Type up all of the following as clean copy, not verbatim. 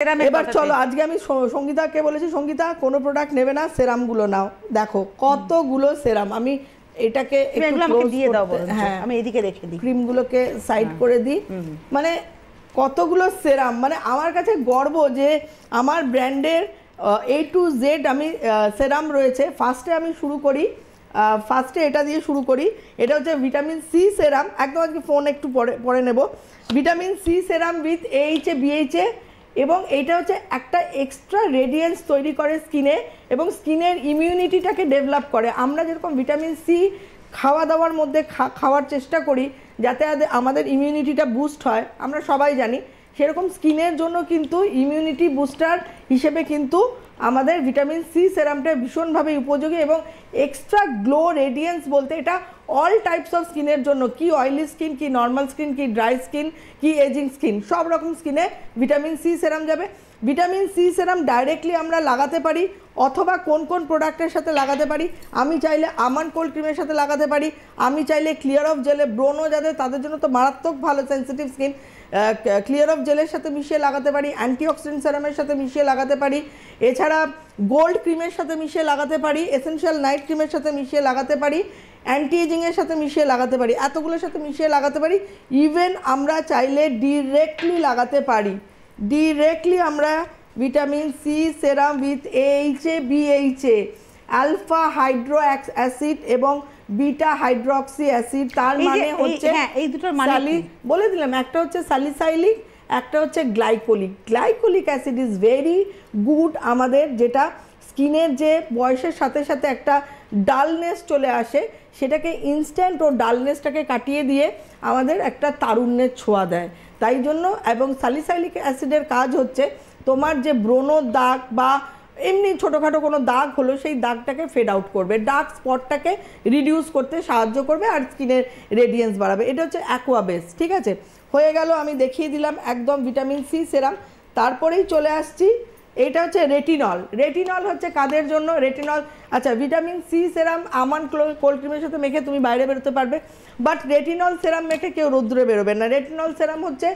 এবার চলো আজকে আমি সঙ্গীতাকে বলেছি, সঙ্গীতা কোনো প্রোডাক্ট নেবে না, সেরামগুলো নাও। দেখো কতগুলো সেরাম, আমি এটাকে একটু ক্লোজ দিয়ে দাও। হ্যাঁ আমি এদিকে রেখে দিই, ক্রিমগুলোকে সাইড করে দিই। মানে কতগুলো সেরাম, মানে আমার কাছে গর্ব যে আমার ব্র্যান্ডের A to Z আমি সেরাম রয়েছে। ফার্স্টে আমি শুরু করি, ফার্স্টে এটা দিয়ে শুরু করি। এটা হচ্ছে ভিটামিন সি সেরাম, একদম আজকে ফোন একটু পরে নেব। Vitamin C serum with AHA BHA, এবং এইটা হচ্ছে একটা এক্সট্রা রেডিয়েন্স তৈরি করে স্কিনে এবং স্কিনের ইমিউনিটিটাকে ডেভেলপ করে। আমরা যেরকম ভিটামিন সি খাওয়া দাওয়ার মধ্যে খাওয়ার চেষ্টা করি যাতে আমাদের ইমিউনিটিটা বুস্ট হয়, আমরা সবাই জানি, সেরকম স্কিনের জন্য কিন্তু ইমিউনিটি বুস্টার হিসেবে কিন্তু আমাদের ভিটামিন সি সেরামটা ভীষণভাবে উপযোগী এবং এক্সট্রা গ্লো রেডিয়েন্স বলতে এটা অল টাইপস অফ স্কিনের জন্য, কি অয়েলি স্কিন, কি নর্মাল স্কিন, কি ড্রাই স্কিন, কি এজিং স্কিন, সব রকম স্কিনে ভিটামিন সি সেরাম যাবে। ভিটামিন সি সেরাম ডাইরেক্টলি আমরা লাগাতে পারি অথবা কোন কোন প্রোডাক্টের সাথে লাগাতে পারি। আমি চাইলে আমন্ড কোল্ড ক্রিমের সাথে লাগাতে পারি, আমি চাইলে ক্লিয়ার অফ জেলে, ব্রোনো যাদের তাদের জন্য তো মারাত্মক ভালো সেন্সিটিভ স্কিন, ক্লিয়ার অফ জেলের সাথে মিশিয়ে লাগাতে পারি, অ্যান্টিঅক্সিডেন্ট সেরামের সাথে মিশিয়ে লাগাতে পারি, এছাড়া গোল্ড ক্রিমের সাথে মিশিয়ে লাগাতে পারি, এসেনশিয়াল নাইট ক্রিমের সাথে মিশিয়ে লাগাতে পারি, অ্যান্টি এজিংয়ের সাথে মিশিয়ে লাগাতে পারি, এতগুলোর সাথে মিশিয়ে লাগাতে পারি। ইভেন আমরা চাইলে ডিরেক্টলি লাগাতে পারি, ডিরেক্টলি আমরা vitamin C serum with AHA BHA, alpha hydro acid এবং বিটা হাইড্রক্সি অ্যাসিড, তার মানে হচ্ছে এই দুটোর মানে বলে দিলাম, একটা হচ্ছে স্যালিসাইলিক, একটা হচ্ছে glycolic. Glycolic acid is very good আমাদের, যেটা স্কিনের যে বয়সের সাথে সাথে একটা ডালনেস চলে আসে সেটাকে ইনস্ট্যান্ট ও ডালনেসটাকে কাটিয়ে দিয়ে আমাদের একটা তারুণ্যের ছোঁয়া দেয়। তাই জন্য, এবং স্যালিসাইলিক অ্যাসিডের কাজ হচ্ছে তোমার যে ব্রণর দাগ বা এমনি ছোটোখাটো কোনো দাগ হলো সেই দাগটাকে ফেড আউট করবে, ডার্ক স্পটটাকে রিডিউস করতে সাহায্য করবে আর স্কিনের রেডিয়েন্স বাড়াবে। এটা হচ্ছে অ্যাকোয়া বেস, ঠিক আছে, হয়ে গেল, আমি দেখিয়ে দিলাম একদম ভিটামিন সি সেরাম। তারপরেই চলে আসছি, এটা হচ্ছে রেটিনল। রেটিনল হচ্ছে কাদের জন্য? রেটিনল, আচ্ছা, vitamin C serum almond cold ক্রিমের সাথে মেখে তুমি বাইরে বেরোতে পারবে, বাট রেটিনল সেরাম মেখে কেউ রোদ্রে বেরোবে না। রেটিনল সেরাম হচ্ছে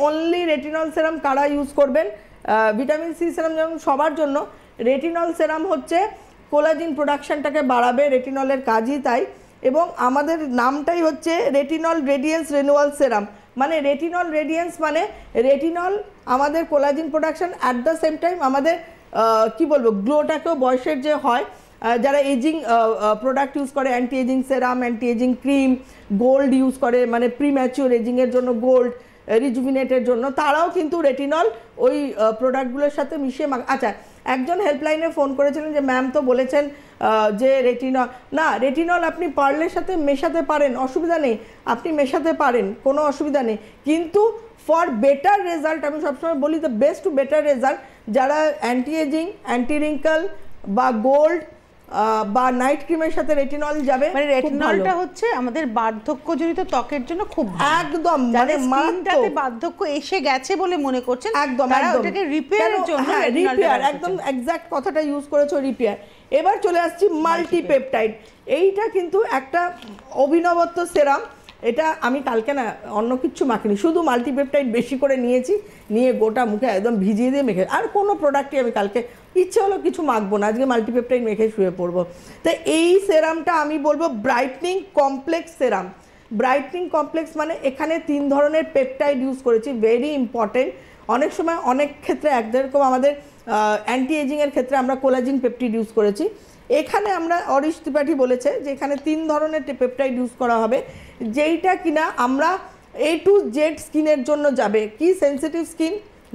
অনলি রেটিনল সেরাম কারা ইউজ করবেন? ভিটামিন সি সেরাম যেমন সবার জন্য, রেটিনল সেরাম হচ্ছে কোলাজিন প্রোডাকশনটাকে বাড়াবে, রেটিনলের কাজই তাই, এবং আমাদের নামটাই হচ্ছে রেটিনল রেডিয়েন্স রিনিউয়াল সেরাম। মানে রেটিনল রেডিয়েন্স মানে রেটিনল আমাদের collagen production, at the same time আমাদের কি বলবো, গ্লোটাকেও বয়সের যে হয়, যারা এজিং প্রোডাক্ট ইউজ করে, anti aging serum, anti aging cream, gold use করে, মানে প্রিম্যাচিওর এজিংয়ের জন্য গোল্ড, রিজুভিনেটের জন্য, তারাও কিন্তু রেটিনল ওই প্রোডাক্টগুলোর সাথে মিশিয়ে আচ্ছা, একজন হেল্পলাইনে ফোন করেছিলেন যে ম্যাম তো বলেছেন যে রেটিনল, না, রেটিনল আপনি পার্লের সাথে মেশাতে পারেন, অসুবিধা নেই, আপনি মেশাতে পারেন, কোনো অসুবিধা নেই, কিন্তু ফর বেটার রেজাল্ট, আমি সবসময় বলি the best to better result, যারা অ্যান্টি এজিং, অ্যান্টি রিঙ্কল বা গোল্ড বা নাইট ক্রিমের সাথে রেটিনল যাবে। মানে রেটিনলটা হচ্ছে আমাদের বার্ধক্যজনিত ত্বকের জন্য খুব একদম, মানে স্কিনটাতে বার্ধক্য এসে গেছে বলে মনে করছেন, একদম ওটাকে রিপেয়ারের জন্য, রিপেয়ার, একদম এক্স্যাক্ট কথাটা ইউজ করেছো, রিপেয়ার। এবার চলে আসছি মাল্টিপেপটাইড। এইটা কিন্তু একটা অভিনবত্ব সেরাম, এটা আমি কালকে না অন্য কিছু মাখিনি, শুধু মাল্টিপেপটাইড বেশি করে নিয়েছি, নিয়ে গোটা মুখে একদম ভিজিয়ে দিয়ে মেখে, আর কোনো প্রোডাক্টই আমি কালকে ইচ্ছে হলো কিছু মাখবো না, আজকে মাল্টিপেপটাইড মেখে শুয়ে পড়বো। তো এই সেরামটা আমি বলবো ব্রাইটনিং কমপ্লেক্স সেরাম। ব্রাইটনিং কমপ্লেক্স মানে এখানে 3 ধরনের পেপটাইড ইউজ করেছি, ভেরি ইম্পর্টেন্ট। অনেক সময় অনেক ক্ষেত্রে যেরকম আমাদের অ্যান্টি এজিংয়ের ক্ষেত্রে আমরা কোলাজিন পেপটিড ইউজ করেছি, এখানে আমরা অরিশ ত্রিপাঠী বলেছে যে এখানে 3 ধরনের পেপটাইড ইউজ করা হবে, যেইটা কিনা আমরা A to Z স্কিনের জন্য যাবে। কি সেন্সিটিভ স্কিন,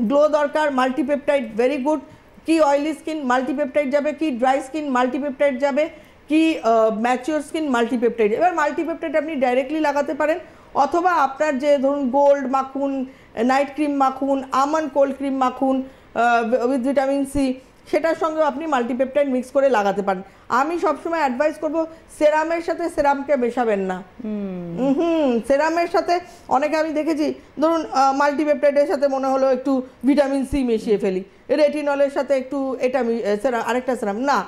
গ্লো দরকার, মাল্টিপেপটাইড ভেরি গুড। কি অয়েলি স্কিন, মাল্টিপেপটাইড যাবে। কি ড্রাই স্কিন, মাল্টিপেপটাইড যাবে। কি ম্যাচিওর স্কিন, মাল্টিপেপটাইড। এবার মাল্টিপেপটাইড আপনি ডাইরেক্টলি লাগাতে পারেন, অথবা আপনার যে ধরুন গোল্ড মাখুন, নাইট ক্রিম মাখুন, আমন্ড কোল্ড ক্রিম মাখুন উইথ ভিটামিন সি, সেটার সঙ্গেও আপনি মাল্টিপেপটাইড মিক্স করে লাগাতে পারেন। আমি সবসময় অ্যাডভাইস করবো সেরামের সাথে সেরামকে মেশাবেন না। সেরামের সাথে অনেকে আমি দেখেছি, ধরুন মাল্টিপেপটাইডের সাথে মনে হলো একটু ভিটামিন সি মিশিয়ে ফেলি, রেটিনলের সাথে একটু এটা সেরাম, আরেকটা সেরাম, না,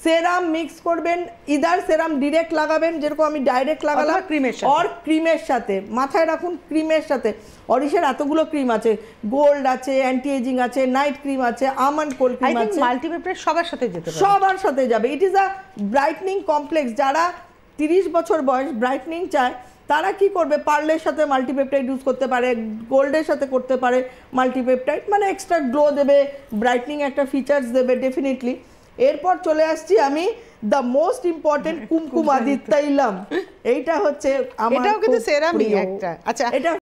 সেরাম মিক্স করবেন, ইদার সেরাম ডিরেক্ট লাগাবেন যেরকম আমি ডাইরেক্ট লাগালাম, অথবা ক্রিমের সাথে। আর ক্রিমের সাথে, মাথায় রাখুন ক্রিমের সাথে। অরিশের এতগুলো ক্রিম আছে, গোল্ড আছে, অ্যান্টি এজিং আছে, নাইট ক্রিম আছে, almond cold eye cream think আছে, মাল্টিপেপটাইড সবার সাথে যেতে পারে। সবার সাথে যাবে। It is a brightening complex. যারা 30 বছর বয়স ব্রাইটনিং চায় তারা কি করবে, পার্লের সাথে মাল্টিপেপটাইড ইউজ করতে পারে, গোল্ডের সাথে করতে পারে মাল্টিপেপটাইড, মানে এক্সট্রা গ্লো দেবে, ব্রাইটনিং একটা ফিচার্স দেবে ডেফিনেটলি। এরপর চলে আসছি আমি দ্য মোস্ট ইম্পর্টেন্ট কুমকুম আদিত্য ইলাম। এইটা হচ্ছে আমার এটাও কিন্তু খুব সেরামই প্রিয়। একটা। আচ্ছা, এটা